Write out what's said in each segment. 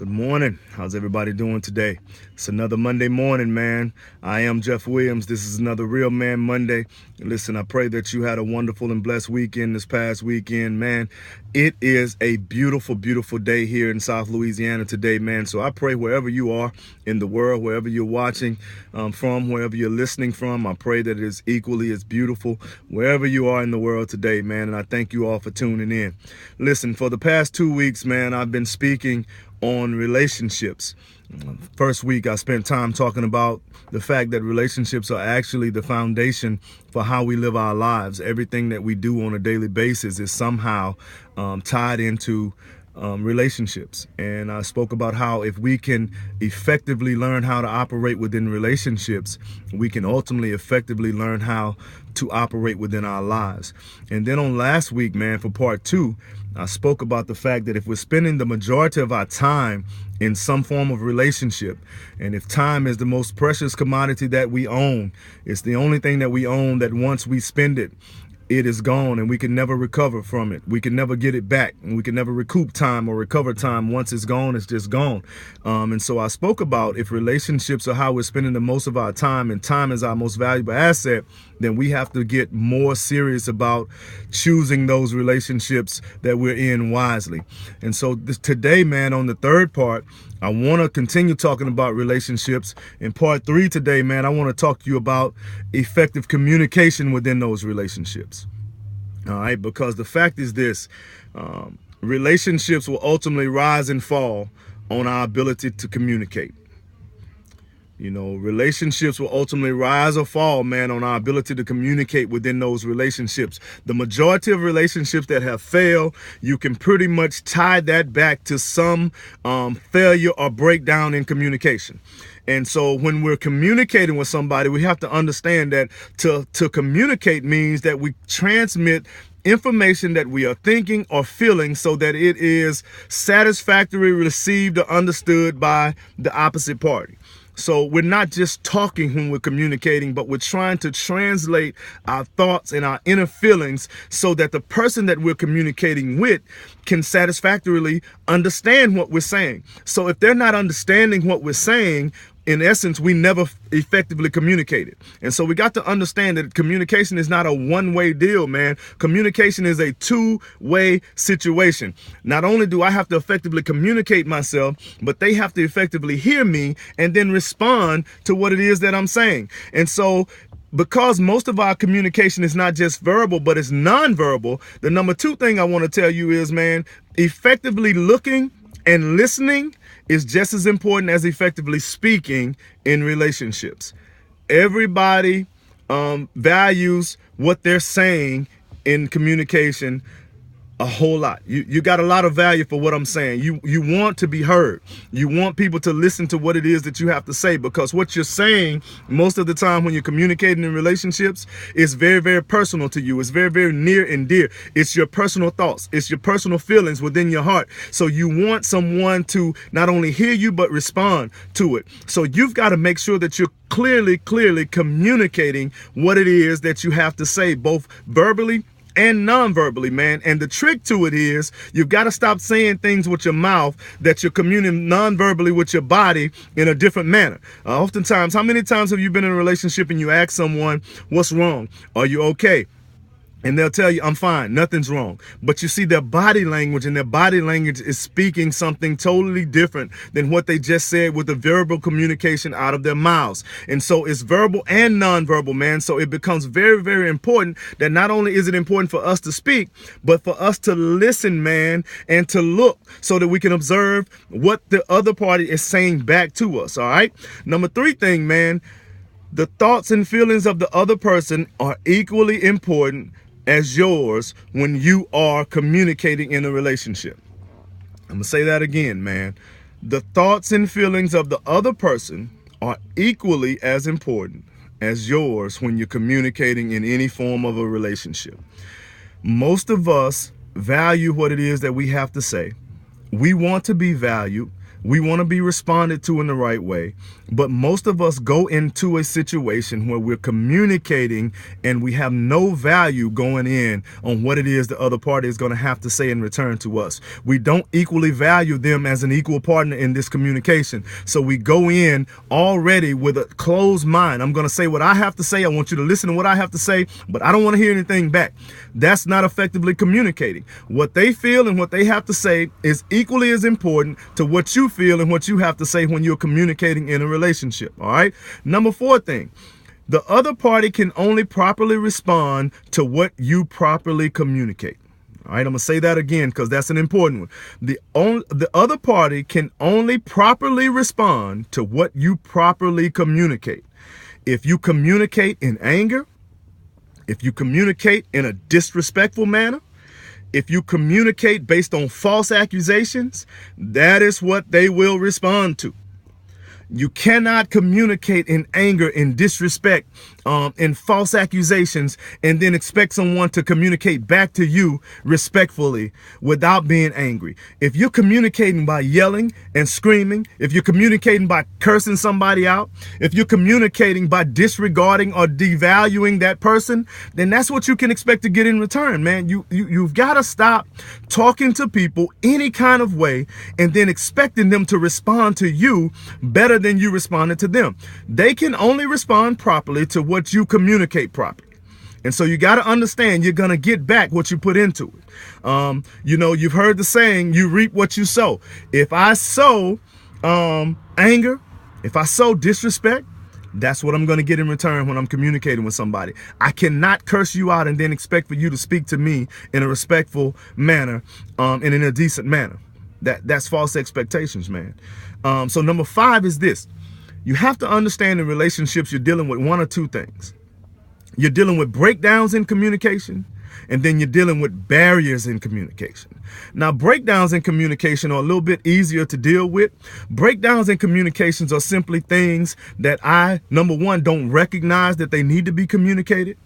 Good morning. How's everybody doing today? It's another Monday morning, man. I am Jeff Williams. This is another Real Man Monday. Listen, I pray that you had a wonderful and blessed weekend this past weekend, man. It is a beautiful, beautiful day here in South Louisiana today, man. So I pray wherever you are in the world, wherever you're watching from, wherever you're listening from, I pray that it is equally as beautiful wherever you are in the world today, man. And I thank you all for tuning in. Listen, for the past 2 weeks, man, I've been speaking on relationships. First week, I spent time talking about the fact that relationships are actually the foundation for how we live our lives. Everything that we do on a daily basis is somehow tied into relationships. And I spoke about how if we can effectively learn how to operate within relationships, we can ultimately effectively learn how to operate within our lives. And then on last week, man, for part 2, I spoke about the fact that if we're spending the majority of our time in some form of relationship, and if time is the most precious commodity that we own, it's the only thing that we own that once we spend it, it is gone and we can never recover from it. We can never get it back, and we can never recoup time or recover time. Once it's gone, it's just gone. And so I spoke about if relationships are how we're spending the most of our time, and time is our most valuable asset, then we have to get more serious about choosing those relationships that we're in wisely. And so today, man, on the third part, I want to continue talking about relationships. In part 3 today, man, I want to talk to you about effective communication within those relationships. All right, because the fact is this, relationships will ultimately rise and fall on our ability to communicate. You know, relationships will ultimately rise or fall, man, on our ability to communicate within those relationships. The majority of relationships that have failed, you can pretty much tie that back to some failure or breakdown in communication. And so when we're communicating with somebody, we have to understand that to communicate means that we transmit information that we are thinking or feeling so that it is satisfactorily received or understood by the opposite party. So we're not just talking when we're communicating, but we're trying to translate our thoughts and our inner feelings so that the person that we're communicating with can satisfactorily understand what we're saying. So if they're not understanding what we're saying, in essence, we never effectively communicated. And so we got to understand that communication is not a one-way deal, man. Communication is a two-way situation. Not only do I have to effectively communicate myself, but they have to effectively hear me and then respond to what it is that I'm saying. And so because most of our communication is not just verbal, but it's nonverbal, the number 2 thing I want to tell you is, man, effectively looking and listening is just as important as effectively speaking in relationships. Everybody values what they're saying in communication a whole lot. You got a lot of value for what I'm saying. You want to be heard. You want people to listen to what it is that you have to say, because what you're saying most of the time when you're communicating in relationships is very, very personal to you. It's very, very near and dear. It's your personal thoughts. It's your personal feelings within your heart. So you want someone to not only hear you, but respond to it. So you've got to make sure that you're clearly communicating what it is that you have to say, both verbally and non-verbally, man. And the trick to it is you've got to stop saying things with your mouth that you're communicating non-verbally with your body in a different manner. Oftentimes, how many times have you been in a relationship and you ask someone, what's wrong? Are you okay? And they'll tell you, I'm fine, nothing's wrong. But you see, their body language is speaking something totally different than what they just said with the verbal communication out of their mouths. And so it's verbal and nonverbal, man. So it becomes very, very important that not only is it important for us to speak, but for us to listen, man, and to look so that we can observe what the other party is saying back to us, all right? Number 3 thing, man, the thoughts and feelings of the other person are equally important as yours when you are communicating in a relationship. I'm gonna say that again, man. The thoughts and feelings of the other person are equally as important as yours when you're communicating in any form of a relationship. Most of us value what it is that we have to say. We want to be valued. We want to be responded to in the right way. But most of us go into a situation where we're communicating and we have no value going in on what it is the other party is going to have to say in return to us. We don't equally value them as an equal partner in this communication. So we go in already with a closed mind. I'm going to say what I have to say. I want you to listen to what I have to say, but I don't want to hear anything back. That's not effectively communicating. What they feel and what they have to say is equally as important to what you feel and what you have to say when you're communicating in a relationship. All right. Number 4 thing, the other party can only properly respond to what you properly communicate. All right, I'm going to say that again because that's an important one. The other party can only properly respond to what you properly communicate. If you communicate in anger, if you communicate in a disrespectful manner, if you communicate based on false accusations, that is what they will respond to. You cannot communicate in anger, in disrespect, in false accusations, and then expect someone to communicate back to you respectfully without being angry. If you're communicating by yelling and screaming, if you're communicating by cursing somebody out, if you're communicating by disregarding or devaluing that person, then that's what you can expect to get in return, man. You've got to stop talking to people any kind of way and then expecting them to respond to you better than you responded to them. They can only respond properly to what you communicate properly. And so you got to understand you're going to get back what you put into it. You've heard the saying, you reap what you sow. If I sow anger, if I sow disrespect, that's what I'm going to get in return when I'm communicating with somebody. I cannot curse you out and then expect for you to speak to me in a respectful manner and in a decent manner. That's false expectations, man. So number 5 is this. You have to understand in relationships you're dealing with one or two things. You're dealing with breakdowns in communication, and then you're dealing with barriers in communication. Now, breakdowns in communication are a little bit easier to deal with. Breakdowns in communications are simply things that number 1, don't recognize that they need to be communicated.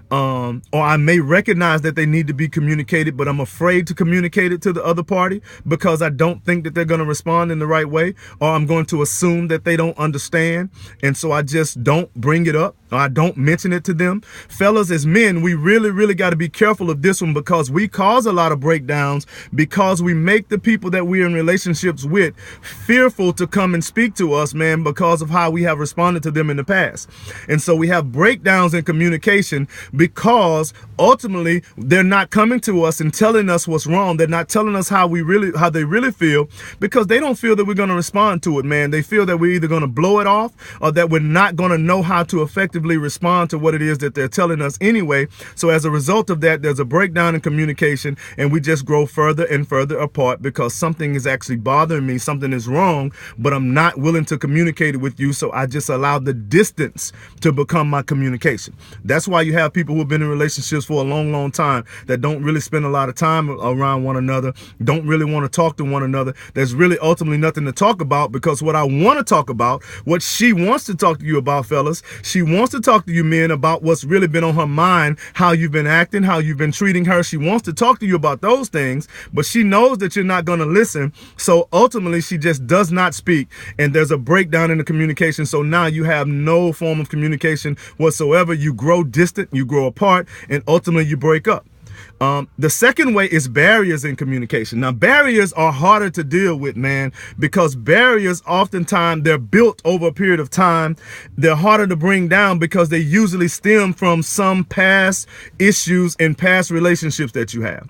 Or I may recognize that they need to be communicated, but I'm afraid to communicate it to the other party because I don't think that they're going to respond in the right way, or I'm going to assume that they don't understand. And so I just don't bring it up, or I don't mention it to them. Fellas, as men, we really, really got to be careful of this one because we cause a lot of breakdowns because we make the people that we're in relationships with fearful to come and speak to us, man, because of how we have responded to them in the past. And so we have breakdowns in communication because ultimately they're not coming to us and telling us what's wrong. They're not telling us how they really feel because they don't feel that we're going to respond to it, man. They feel that we're either going to blow it off or that we're not going to know how to effectively respond to what it is that they're telling us anyway. So as a result of that, there's a breakdown in communication and we just grow further and further apart because something is actually bothering me. Something is wrong, but I'm not willing to communicate it with you. So I just allow the distance to become my communication. That's why you have people who have been in relationships for a long, long time that don't really spend a lot of time around one another, don't really want to talk to one another. There's really ultimately nothing to talk about because what I want to talk about, what she wants to talk to you about, fellas, she wants to talk to you men about what's really been on her mind, how you've been acting, how you've been treating her. She wants to talk to you about those things, but she knows that you're not going to listen. So ultimately she just does not speak and there's a breakdown in the communication. So now you have no form of communication whatsoever. You grow distant, you grow apart, and ultimately you break up. The second way is barriers in communication. Now, barriers are harder to deal with, man, because barriers oftentimes they're built over a period of time. They're harder to bring down because they usually stem from some past issues and past relationships that you have.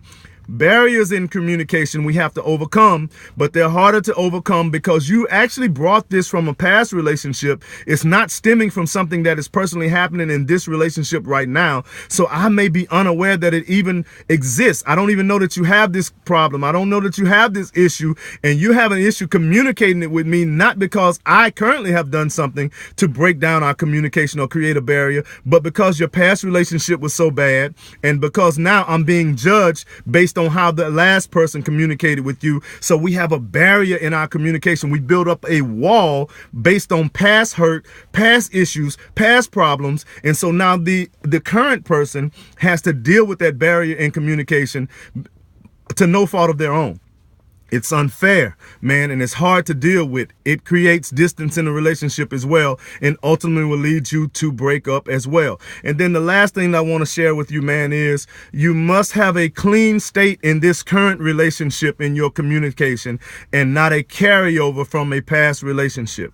Barriers in communication we have to overcome, but they're harder to overcome because you actually brought this from a past relationship. It's not stemming from something that is personally happening in this relationship right now. So I may be unaware that it even exists. I don't even know that you have this problem. I don't know that you have this issue, and you have an issue communicating it with me, not because I currently have done something to break down our communication or create a barrier, but because your past relationship was so bad, and because now I'm being judged based on how the last person communicated with you. So we have a barrier in our communication. We build up a wall based on past hurt, past issues, past problems. And so now the current person has to deal with that barrier in communication to no fault of their own. It's unfair, man, and it's hard to deal with. It creates distance in a relationship as well, and ultimately will lead you to break up as well. And then the last thing I want to share with you, man, is you must have a clean state in this current relationship in your communication and not a carryover from a past relationship.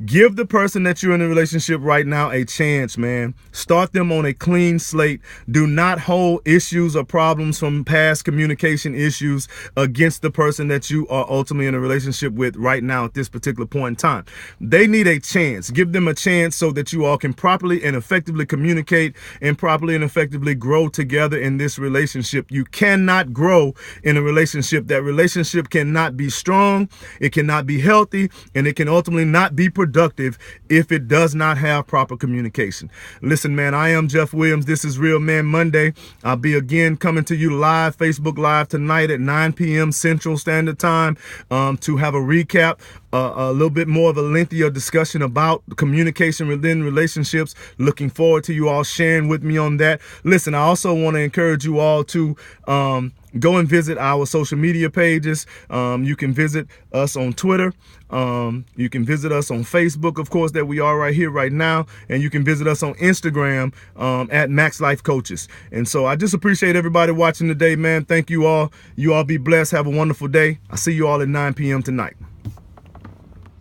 Give the person that you're in a relationship right now a chance, man. Start them on a clean slate. Do not hold issues or problems from past communication issues against the person that you are ultimately in a relationship with right now at this particular point in time. They need a chance. Give them a chance so that you all can properly and effectively communicate and properly and effectively grow together in this relationship. You cannot grow in a relationship. That relationship cannot be strong, it cannot be healthy, and it can ultimately not be productive if it does not have proper communication. Listen, man, I am Jeff Williams. This is Real Man Monday. I'll be again coming to you live, Facebook Live tonight at 9 p.m. Central Standard Time to have a recap, a little bit more of a lengthier discussion about communication within relationships. Looking forward to you all sharing with me on that. Listen, I also want to encourage you all to go and visit our social media pages. You can visit us on Twitter. You can visit us on Facebook, of course, that we are right here, right now. And you can visit us on Instagram at Max Life Coaches. And so I just appreciate everybody watching today, man. Thank you all. You all be blessed. Have a wonderful day. I'll see you all at 9 p.m. tonight.